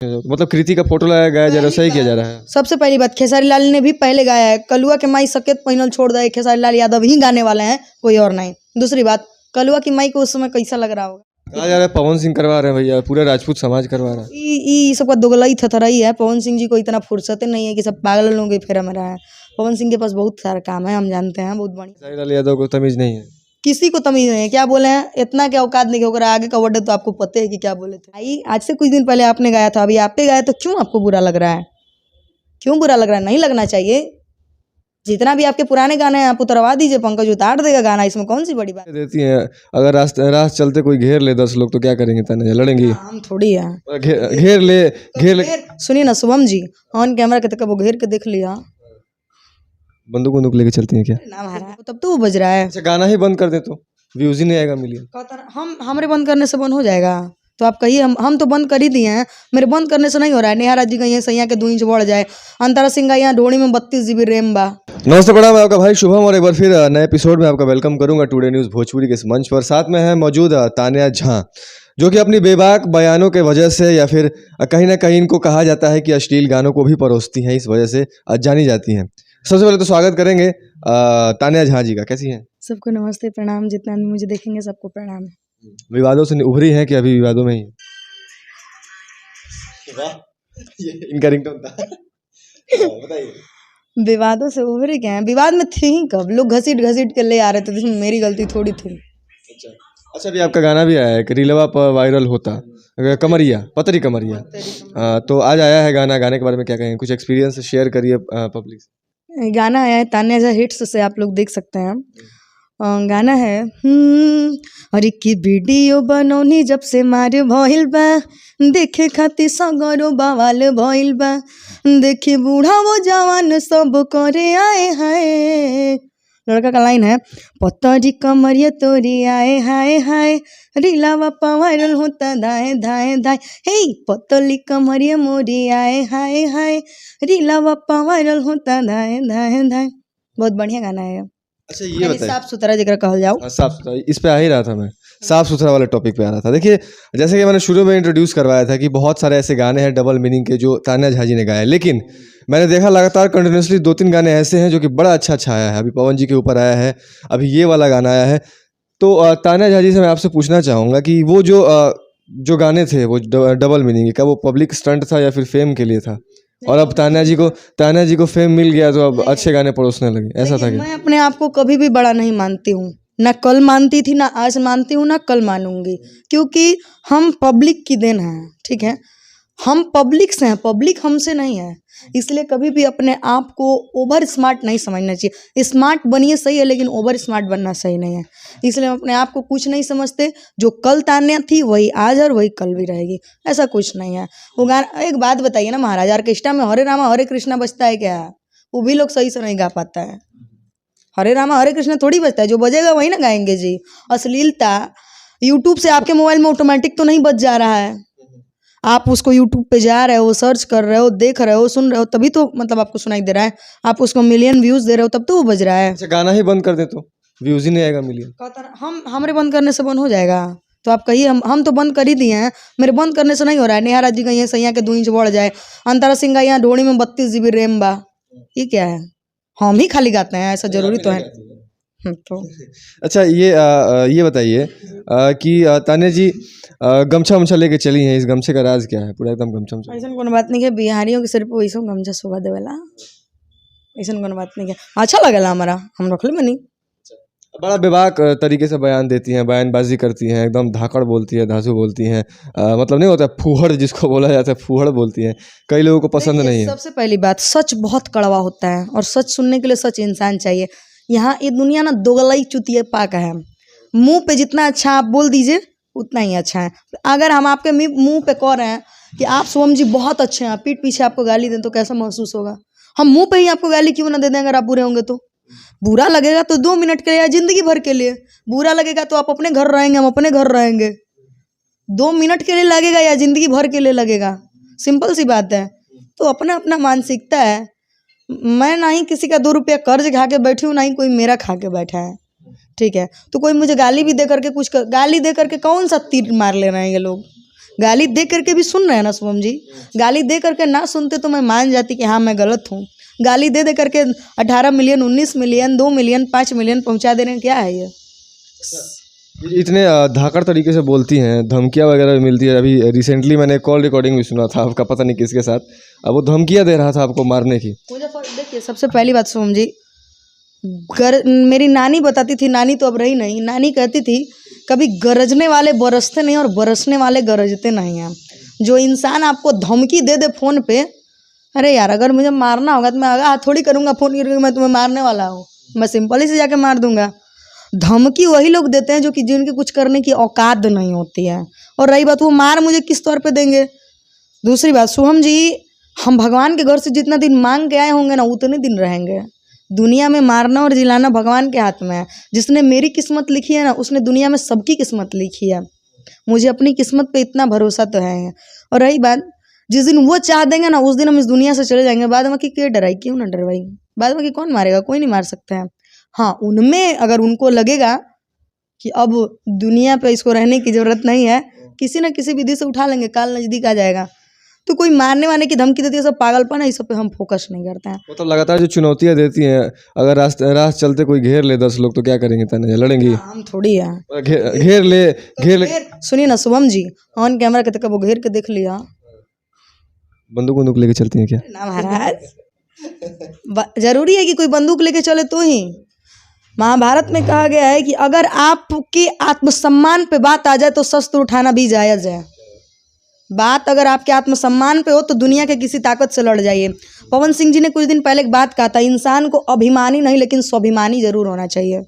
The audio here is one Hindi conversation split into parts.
मतलब कृति का फोटो लगाया गया जा रहा है, सही किया जा रहा है। सबसे पहली बात, खेसारी लाल ने भी पहले गाया है। कलुआ के माई सकेत पहिनल छोड़ दे, खेसारी लाल यादव ही गाने वाले हैं, कोई और नहीं। दूसरी बात, कलुआ की माई को उस समय कैसा लग रहा होगा। कहा जा रहा है पवन सिंह करवा रहे हैं भैया, पूरा राजपूत समाज करवा रहा है। ई सबका दोगलाई थथराई है। पवन सिंह जी को इतना फुर्सत नहीं है कि सब पागल लोगों के फेरा में रहा है। पवन सिंह के पास बहुत सारा काम है, हम जानते हैं, बहुत बढ़िया। खेसारी लाल यादव को तमीज नहीं है, किसी को तमीज नहीं है। क्या बोले हैं, इतना क्या औकात नहीं होगा। आगे का वर्ड तो आपको पता है कि क्या बोले थे। भाई आज से कुछ दिन पहले आपने गाया था, अभी आपने गाया, तो क्यों आपको बुरा लग रहा है? क्यों बुरा लग रहा है? नहीं लगना चाहिए। जितना भी आपके पुराने गाने हैं आप उतरवा दीजिए, पंकज उतार देगा गाना, इसमें कौन सी बड़ी बात देती हैं। अगर राह चलते कोई घेर ले 10 लोग तो क्या करेंगे? तने लड़ेंगी? हम थोड़ी है। घेर ले। सुनिए ना शुभम जी, ऑन कैमरा के तक वो घेर के देख लिया। बंदूक लेके चलती हैं क्या? ना महाराज, तब तो वो बज रहा है। अच्छा गाना ही बंद कर दे तो व्यूज ही नहीं आएगा मिलियन। हम हमारे बंद करने से बंद हो जाएगा? तो आप कहिए, हम तो बंद कर ही दिए हैं। मेरे बंद करने से नहीं हो रहा है। नेहा जी का यहाँ सैया के 2 इंच बढ़ जाए, अंतरा सिंह का यहाँ ढोड़ी में 32 GB रैम बा। नमस्ते प्रणाम, मैं आपका भाई शुभम और एक बार फिर नए एपिसोड में आपका वेलकम करूंगा टुडे न्यूज़ भोजपुरी के इस मंच पर। साथ में है मौजूद तान्या झा, जो कि अपनी बेबाक बयानों के वजह से या फिर कहीं ना कहीं इनको कहा जाता है कि अश्लील गानों को भी परोसती हैं, इस वजह से जानी जाती हैं। सबसे पहले तो स्वागत करेंगे तान्या झा जी का। कैसी हैं? सबको नमस्ते प्रणाम, जितना भी मुझे देखेंगे सबको प्रणाम। विवादों से उभरी हैं कि अभी विवादों में ही? वाह, ये इनका रिंगटोन था। बताइए। विवादों से उभरे क्या है? विवाद में थे ही कब? लोग घसीट के ले आ रहे थे, इसमें मेरी गलती थोड़ी थी। अच्छा अभी आपका गाना भी आया है कि रीलवा पर वायरल होता कमरिया, पतरी कमरिया। तो आज आया है गाना, गाने के बारे में क्या कहेंगे? कुछ एक्सपीरियंस शेयर करिए पब्लिक से। गाना आया है तान्या झा हिट्स से, आप लोग देख सकते हैं। गाना है अरे की वीडियो बनौनी जब से मारे भइल बा, देखे खातिर सगरो बवाल भइल बा, देखे बूढ़ा वो जवान सब करे आए हाय। लड़का का लाइन है, पतरी कमरिया तोरी आए हाय हाय, रीलावा वायरल होता धाए धाए धाए, हे पतली कमरिया मोरी आए हाय हाय, रीलावा वायरल होता धाए धाए धाए। बहुत बढ़िया गाना है। अच्छा ये बताइए, साफ सुथरा जिक्र कहल जाओ। साफ सुथरा, इस पे आ ही रहा था मैं, साफ सुथरा वाले टॉपिक पे आ रहा था। देखिए जैसे कि मैंने शुरू में इंट्रोड्यूस करवाया था कि बहुत सारे ऐसे गाने हैं डबल मीनिंग के जो तान्या झा जी ने गाए, लेकिन मैंने देखा लगातार कंटिन्यूसली 2-3 गाने ऐसे हैं जो कि बड़ा अच्छा आया है। अभी पवन जी के ऊपर आया है, अभी ये वाला गाना आया है। तो तान्या झा जी से मैं आपसे पूछना चाहूँगा कि वो जो गाने थे वो डबल मीनिंग के, क्या वो पब्लिक स्टंट था या फिर फेम के लिए था? और अब तान्या जी को फेम मिल गया तो अब अच्छे गाने परोसने लगे, ऐसा था क्या? मैं अपने आप को कभी भी बड़ा नहीं मानती हूँ, ना कल मानती थी, ना आज मानती हूँ, ना कल मानूंगी, क्योंकि हम पब्लिक की देन हैं। ठीक है, हम पब्लिक से हैं, पब्लिक हमसे नहीं है। इसलिए कभी भी अपने आप को ओवर स्मार्ट नहीं समझना चाहिए। स्मार्ट बनिए सही है, लेकिन ओवर स्मार्ट बनना सही नहीं है। इसलिए हम अपने आप को कुछ नहीं समझते। जो कल तान्या थी वही आज और वही कल भी रहेगी, ऐसा कुछ नहीं है। वो गाना, एक बात बताइए ना महाराज, ऑर्केस्ट्रा में हरे रामा हरे कृष्णा बजता है क्या? वो भी लोग सही से नहीं गा पाता है। हरे रामा हरे कृष्णा थोड़ी बजता है, जो बजेगा वही ना गाएंगे जी। अश्लीलता यूट्यूब से आपके मोबाइल में ऑटोमेटिक तो नहीं बज जा रहा है। आप उसको यूट्यूब पे जा रहे हो, सर्च कर रहे हो, देख रहे हो, सुन रहे हो, तभी तो मतलब आपको सुनाई दे रहा है। आप उसको मिलियन व्यूज दे रहे हो तब तो वो बज रहा है। अच्छा गाना ही बंद कर दे तो व्यूज ही नहीं आएगा मिलियन? हमारे बंद करने से बंद हो जाएगा? तो आप कहिए, हम तो बंद कर ही दिए हैं। मेरे बंद करने से नहीं हो रहा है। नेहा जी का यहाँ सैया के 2 इंच बढ़ जाए, अंतरा सिंह का यहाँ ढोड़ी में 32 GB रैम बा। ये क्या है? हम ही खाली गाते हैं, ऐसा जरूरी तो है। तो अच्छा ये बताइए कि तान्या जी गमछा उमछा लेके चली हैं, इस गमछे का राज क्या है? पूरा एकदम गमछा ऐसा कोनो बात नहीं है, बिहारियों के सिर पे वैसा गमछा शोभा देवेला, ऐसा कोनो बात नहीं है। अच्छा लगेला हमारा, हम रख ले मनी। बड़ा बेबाक तरीके से बयान देती हैं, बयानबाजी करती हैं, एकदम धाकड़ बोलती है, धांसू बोलती हैं, मतलब नहीं होता फूहड़ जिसको बोला जाता है, फूहड़ बोलती हैं। कई लोगों को पसंद नहीं है। सबसे पहली बात, सच बहुत कड़वा होता है और सच सुनने के लिए सच इंसान चाहिए। यहाँ ये दुनिया ना दोगलाई चुतिया पाक है। मुंह पे जितना अच्छा आप बोल दीजिए उतना ही अच्छा है। अगर हम आपके मुंह पे कह रहे हैं कि आप शुभम जी बहुत अच्छे हैं, पीठ पीछे आपको गाली दें तो कैसा महसूस होगा? हम मुंह पे ही आपको गाली क्यों ना दे दें? अगर आप बुरे होंगे तो बुरा लगेगा तो 2 मिनट के लिए या जिंदगी भर के लिए। बुरा लगेगा तो आप अपने घर रहेंगे, हम अपने घर रहेंगे। 2 मिनट के लिए लगेगा या जिंदगी भर के लिए लगेगा, सिंपल सी बात है। तो अपना अपना मानसिकता है। मैं ना ही किसी का 2 रुपया कर्ज खा के बैठी हूँ, ना ही कोई मेरा खा के बैठा है। ठीक है, तो कोई मुझे गाली भी दे करके गाली दे करके कौन सा तीर मार ले रहे हैं ये लोग? गाली दे करके भी सुन रहे हैं ना शुभम जी। गाली दे करके ना सुनते तो मैं मान जाती कि हाँ मैं गलत हूँ। गाली दे दे करके 18 मिलियन 19 मिलियन 2 मिलियन 5 मिलियन पहुंचा दे रहे हैं, क्या है ये? इतने धाकड़ तरीके से बोलती हैं, धमकियाँ वगैरह भी मिलती है। अभी रिसेंटली मैंने कॉल रिकॉर्डिंग भी सुना था आपका, पता नहीं किसके साथ, अब वो धमकियाँ दे रहा था आपको मारने की। मुझे देखिए, सबसे पहली बात शुभम जी, मेरी नानी बताती थी, नानी तो अब रही नहीं, नानी कहती थी कभी गरजने वाले बरसते नहीं और बरसने वाले गरजते नहीं हैं। जो इंसान आपको धमकी दे दे फ़ोन पे, अरे यार अगर मुझे मारना होगा तो मैं आगे थोड़ी करूँगा फ़ोन करके मैं तुम्हें मारने वाला हूँ, मैं सिंपल ही से जाके मार दूंगा। धमकी वही लोग देते हैं जो कि जिनके कुछ करने की औकात नहीं होती है। और रही बात वो मार मुझे किस तौर पे देंगे। दूसरी बात शुभम जी, हम भगवान के घर से जितना दिन मांग के आए होंगे ना उतने दिन रहेंगे। दुनिया में मारना और जिलाना भगवान के हाथ में है। जिसने मेरी किस्मत लिखी है ना उसने दुनिया में सबकी किस्मत लिखी है। मुझे अपनी किस्मत पे इतना भरोसा तो है। और रही बात, जिस दिन वो चाह देंगे ना उस दिन हम इस दुनिया से चले जाएंगे। बाद में कि क्यों डराई, क्यों ना डरवाई, बाद में कि कौन मारेगा, कोई नहीं मार सकता है। हाँ, उनमें अगर उनको लगेगा कि अब दुनिया पे इसको रहने की ज़रूरत नहीं है, किसी न किसी विधि से उठा लेंगे, काल नज़दीक आ जाएगा। तो कोई मारने वाने की धमकी देती है, सब पागलपन है, इस सब पे हम फोकस नहीं करते हैं। मतलब लगातार जो चुनौतियाँ देती हैं, अगर राह चलते कोई घेर ले 10 लोग तो क्या करेंगे, तने लड़ेंगी? हम थोड़ी है घेर ले। सुनिए ना शुभम जी, ऑन कैमरा कहते कब वो घेर के देख लिया, बंदूक लेके चलती हैं क्या? ना महाराज, जरूरी है कि कोई बंदूक लेके चले तो ही। महाभारत में कहा गया है कि अगर आपके आत्मसम्मान पे बात आ जाए तो शस्त्र उठाना भी जायज़ है। बात अगर आपके आत्मसम्मान पे हो तो दुनिया के किसी ताकत से लड़ जाइए। पवन सिंह जी ने कुछ दिन पहले एक बात कहा था, इंसान को अभिमानी नहीं लेकिन स्वाभिमानी जरूर होना चाहिए।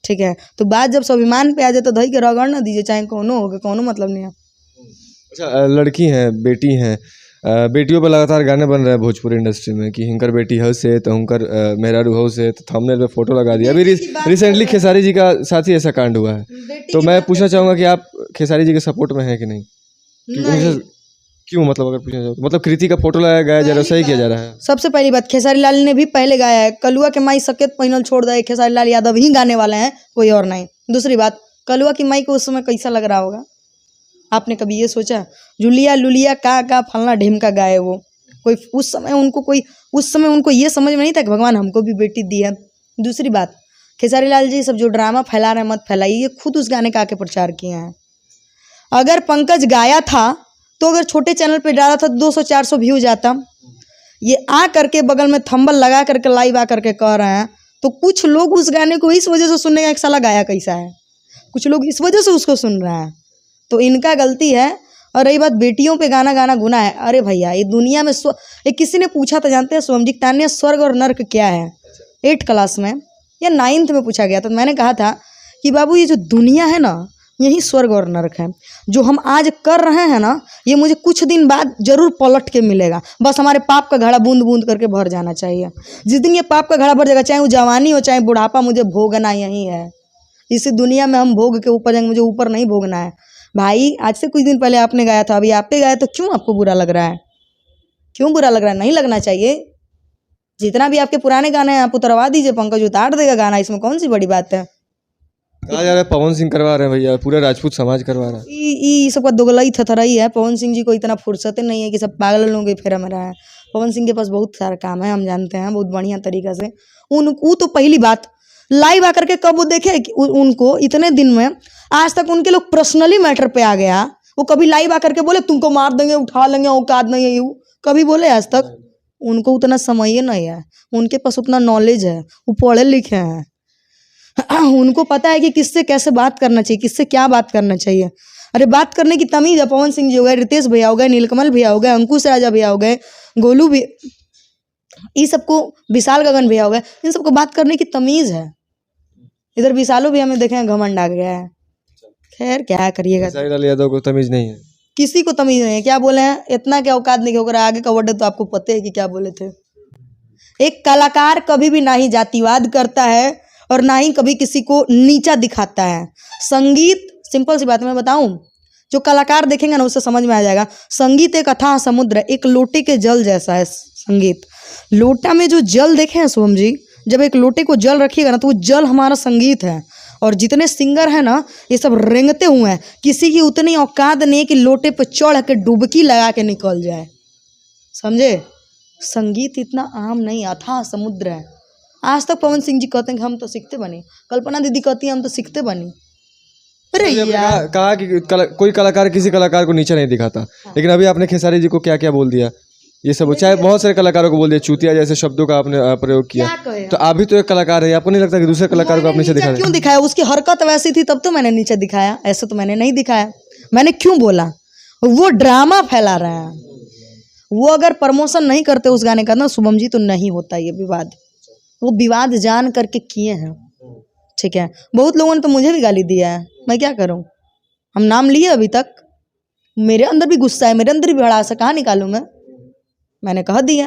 ठीक है, तो बात जब स्वाभिमान पे आ जाए तो दही के रगड़ ना दीजिए, चाहे कौनो हो, कौनो मतलब नहीं है। अच्छा, लड़की हैं, बेटी हैं, बेटियों पर लगातार गाने बन रहे हैं भोजपुरी इंडस्ट्री में कि हिंकर बेटी हौ से तो हुंकर मेहरारू हौ से, तो थंबनेल पे फोटो लगा दिया। अभी रिसेंटली खेसारी जी का साथ ही ऐसा कांड हुआ है, तो मैं पूछना चाहूँगा कि आप खेसारी जी के सपोर्ट में हैं कि नहीं? क्यों, मतलब अगर पूछना चाहो तो मतलब कृति का फोटो लगाया गया जा रहा है, सही किया जा रहा है। सबसे पहली बात, खेसारी लाल ने भी पहले गाया है। कलुआ के माई सकेत पहिनल छोड़ दे, खेसारी लाल यादव ही गाने वाले हैं, कोई और नहीं। दूसरी बात, कलुआ की माई को उस समय कैसा लग रहा होगा, आपने कभी ये सोचा? जुलिया लुलिया का फलना ढिमका गाए वो, कोई उस समय उनको ये समझ में नहीं था कि भगवान हमको भी बेटी दी है। दूसरी बात, खेसारी लाल जी सब जो ड्रामा फैला रहे हैं मत फैलाइए, ये खुद उस गाने का आके प्रचार किए हैं। अगर पंकज गाया था तो अगर छोटे चैनल पे डाला था 200-400 व्यू जाता। ये आ करके बगल में थंबल लगा करके लाइव आ करके कह रहे हैं, तो कुछ लोग उस गाने को इस वजह से सुनने का, एक साला गाया कैसा है, कुछ लोग इस वजह से उसको सुन रहे हैं, तो इनका गलती है। और रही बात बेटियों पे गाना गुनाह है, अरे भैया ये दुनिया में ये किसी ने पूछा था, जानते हैं स्वयं जी तान्या, स्वर्ग और नर्क क्या है? 8th क्लास में या 9th में पूछा गया था। तो मैंने कहा था कि बाबू ये जो दुनिया है ना, यही स्वर्ग और नरक है। जो हम आज कर रहे हैं ना, ये मुझे कुछ दिन बाद जरूर पलट के मिलेगा। बस हमारे पाप का घड़ा बूंद बूंद करके भर जाना चाहिए। जिस दिन ये पाप का घड़ा भर जाएगा, चाहे वो जवानी हो चाहे बुढ़ापा, मुझे भोगना यही है। इसी दुनिया में हम भोग के ऊपर जाएंगे, मुझे ऊपर नहीं भोगना है। भाई आज से कुछ दिन पहले आपने गाया था, अभी आप पे गाया, तो क्यों आपको बुरा लग रहा है? क्यों बुरा लग रहा है? नहीं लगना चाहिए। जितना भी आपके पुराने गाने हैं आप उतरवा दीजिए, पंकज उतार देगा गाना, इसमें कौन सी बड़ी बात है। कहा जा रहा है पवन सिंह करवा रहे हैं भैया, पूरा राजपूत समाज करवा रहा है। ये सबका दोगलाई थथराई है। पवन सिंह जी को इतना फुर्सत नहीं है कि सब पागल लोगों के फेरा में रहा है। पवन सिंह के पास बहुत सारा काम है, हम जानते हैं, बहुत बढ़िया तरीका से। उनको तो पहली बात लाइव आकर के कब वो देखे कि उनको इतने दिन में आज तक उनके लोग पर्सनली मैटर पे आ गया, वो कभी लाइव आकर के बोले तुमको मार देंगे, उठा लेंगे, औकात नहीं है, वो कभी बोले आज तक? उनको उतना समय नहीं है, उनके पास उतना नॉलेज है, वो पढ़े लिखे हैं। उनको पता है कि किससे कैसे बात करना चाहिए, किससे क्या बात करना चाहिए। अरे बात करने की तमीज है। पवन सिंह जी हो गए, रितेश भैया हो गए, नीलकमल भैया हो गए, अंकुश राजा भैया हो गए, गोलू भी, ये सबको, विशाल गगन भैया हो गए, इन सबको बात करने की तमीज है। इधर विशालो भी हमें देखे घमंड आ गया है। खैर क्या करिएगा, खेसारी लाल यादव को तमीज नहीं है, किसी को तमीज नहीं है। क्या बोले हैं, इतना क्या औकात नहीं होगा, आगे का वर्ड तो आपको पता है कि क्या बोले थे। एक कलाकार कभी भी ना ही जातिवाद करता है और ना ही कभी किसी को नीचा दिखाता है। संगीत, सिंपल सी बात मैं बताऊं, जो कलाकार देखेंगे ना उससे समझ में आ जाएगा। संगीत एक अथाह समुद्र है, एक लोटे के जल जैसा है संगीत। लोटा में जो जल देखे हैं शुभम जी, जब एक लोटे को जल रखिएगा ना तो वो जल हमारा संगीत है। और जितने सिंगर हैं ना ये सब रेंगते हुए हैं, किसी की उतनी औकात नहीं है कि लोटे पे चढ़ के डुबकी लगा के निकल जाए, समझे। संगीत इतना आम नहीं, अथाह समुद्र है। आज तक पवन सिंह जी कहते हैं कि हम तो सीखते बने, कल्पना दीदी कहती है हम तो सीखते बने। अरे अभी आपने यार कहा कि कोई कलाकार किसी कलाकार को नीचे नहीं दिखाता, लेकिन अभी आपने खेसारी जी को क्या क्या बोल दिया, ये सब चाहे बहुत सारे कलाकारों को बोल दिया, चूतिया जैसे शब्दों का आपने प्रयोग किया। क्या कहे तो आप भी तो एक कलाकार है, आपको नहीं लगता कि दूसरे कलाकार को आप नीचे दिखा रहे हैं? क्यों दिखाया? उसकी हरकत वैसी थी तब तो मैंने नीचे दिखाया, ऐसे तो मैंने नहीं दिखाया। मैंने क्यों बोला? वो ड्रामा फैला रहा है। वो अगर प्रमोशन नहीं करते उस गाने का ना शुभम जी, तो नहीं होता ये विवाद। वो विवाद जान करके किए हैं, ठीक है। बहुत लोगों ने तो मुझे भी गाली दिया है, मैं क्या करूं? हम नाम लिए अभी तक, मेरे अंदर भी गुस्सा है, मेरे अंदर भी भड़ास है, कहाँ निकालूं मैंने कह दिया।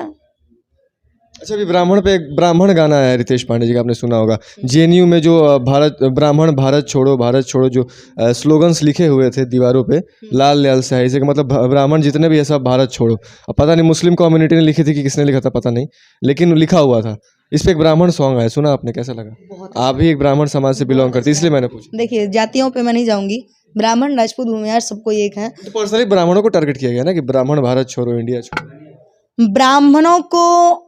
अच्छा, अभी ब्राह्मण पे एक ब्राह्मण गाना है रितेश पांडे जी का, आपने सुना होगा। जेएनयू में जो ब्राह्मण भारत छोड़ो जो स्लोगन्स लिखे हुए थे दीवारों पे लाल लाल स्याही से, मतलब ब्राह्मण जितने भी है सब भारत छोड़ो। अब पता नहीं मुस्लिम कम्युनिटी ने लिखी थी कि किसने लिखा था पता नहीं, लेकिन लिखा हुआ था। इस पे एक ब्राह्मण सॉन्ग है, सुना आपने? कैसा लगा? आप भी एक ब्राह्मण समाज से बिलोंग करती, इसलिए मैंने पूछा। देखिए जातियों पे मैं नहीं जाऊंगी, ब्राह्मण राजपूत भूमिहार सबको एक है। तो पर्सनली ब्राह्मणों को टारगेट किया गया ना कि ब्राह्मण भारत छोड़ो इंडिया छोड़ो। ब्राह्मणों को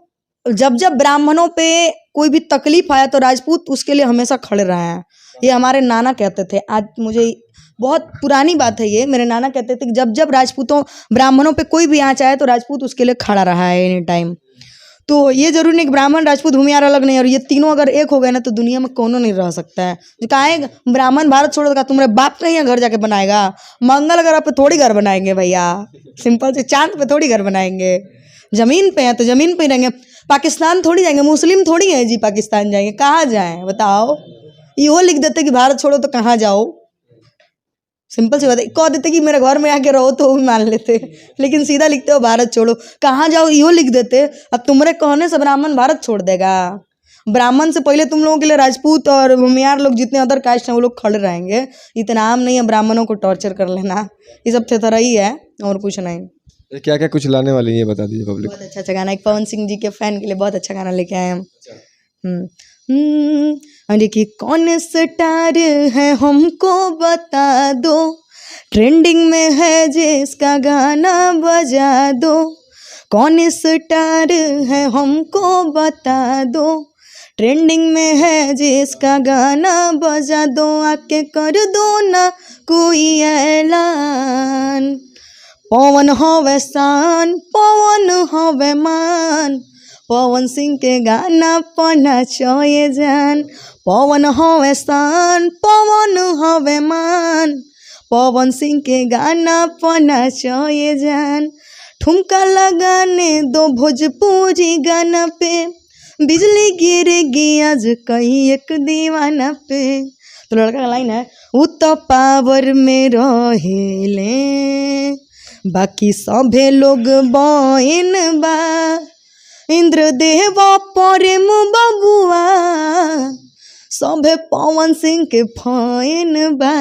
जब ब्राह्मणों पे कोई भी तकलीफ आया तो राजपूत उसके लिए हमेशा खड़े रहे हैं। ये हमारे नाना कहते थे, आज मुझे बहुत पुरानी बात है ये, मेरे नाना कहते थे कि जब राजपूतों ब्राह्मणों पे कोई भी आँच आए तो राजपूत उसके लिए खड़ा रहा है एनी टाइम। तो ये जरूरी नहीं कि ब्राह्मण राजपूत भूमिहार अलग नहीं, और ये तीनों अगर एक हो गए ना तो दुनिया में कोनो नहीं रह सकता है। जो कहे ब्राह्मण भारत छोड़ो का तुम्हारे बाप का ही घर जाके बनाएगा? मंगल ग्रह पे थोड़ी घर बनाएंगे भैया, सिंपल से चांद पे थोड़ी घर बनाएंगे। जमीन पे है तो जमीन पे ही रहेंगे। पाकिस्तान थोड़ी जाएंगे, मुस्लिम थोड़ी है जी पाकिस्तान जाएंगे, कहाँ जाएं बताओ? इहो लिख देते कि भारत छोड़ो तो कहाँ जाओ, सिंपल सी बात है। कह देते कि मेरे घर में आके रहो तो भी मान लेते, लेकिन सीधा लिखते हो भारत छोड़ो, कहाँ जाओ इहो लिख देते। अब तुम्हारे कहने से ब्राह्मण भारत छोड़ देगा? ब्राह्मण से पहले तुम लोगों के लिए राजपूत और भूमिहार लोग जितने अदर कास्ट हैं वो लोग खड़े रहेंगे। इतना आम नहीं है ब्राह्मणों को टॉर्चर कर लेना, ये सब थेथरा ही है और कुछ नहीं। क्या क्या कुछ लाने वाली ये बता दीजिए पब्लिक। बहुत अच्छा गाना, एक पवन सिंह जी के फैन के लिए बहुत अच्छा गाना लेके आए हम। अरे कि कौन स्टार है हमको बता दो, ट्रेंडिंग में है जिसका गाना बजा दो। कौन स्टार है हमको बता दो, ट्रेंडिंग में है जिसका गाना बजा दो। आके कर दो ना कोई ऐलान, पवन हवे शान पवन हवे मान, पवन सिंह के गाना पना चोए जान। पवन हवे शान पवन हवे मान, पवन सिंह के गाना पना चोए जान। ठुमका लगाने दो भोजपुरी गाना पे, बिजली गिरेगी आज कहीं एक दीवाना पे। तो लड़का का लाइन है, वो तो पावर में रहेले बाकी सभे लोग बहन बा, इंद्रदेव प्रेम बबुआ सभे पवन सिंह के फैन बा।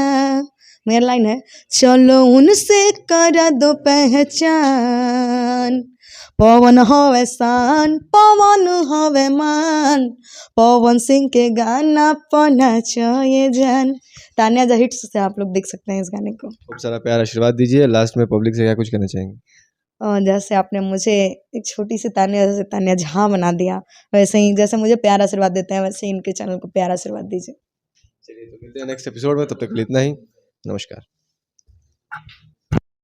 मेरा लाइन है, चलो उनसे करा दो पहचान, पवन हवे शान पवन हवे मान, पवन सिंह के गाना पना चाहिए जान। तान्या झा हिट्स से आप लोग देख सकते हैं इस गाने को। खूब सारा प्यार आशीर्वाद दीजिए। लास्ट में पब्लिक से क्या कुछ कहना चाहेंगे? जैसे आपने मुझे एक छोटी सी तान्या झा बना दिया, वैसे ही जैसे मुझे प्यार आशीर्वाद देते हैं वैसे ही इनके चैनल को प्यार आशीर्वाद दीजिए। चलिए तो मिलते हैं नेक्स्ट एपिसोड में, तब तक के लिए इतना ही। नमस्कार।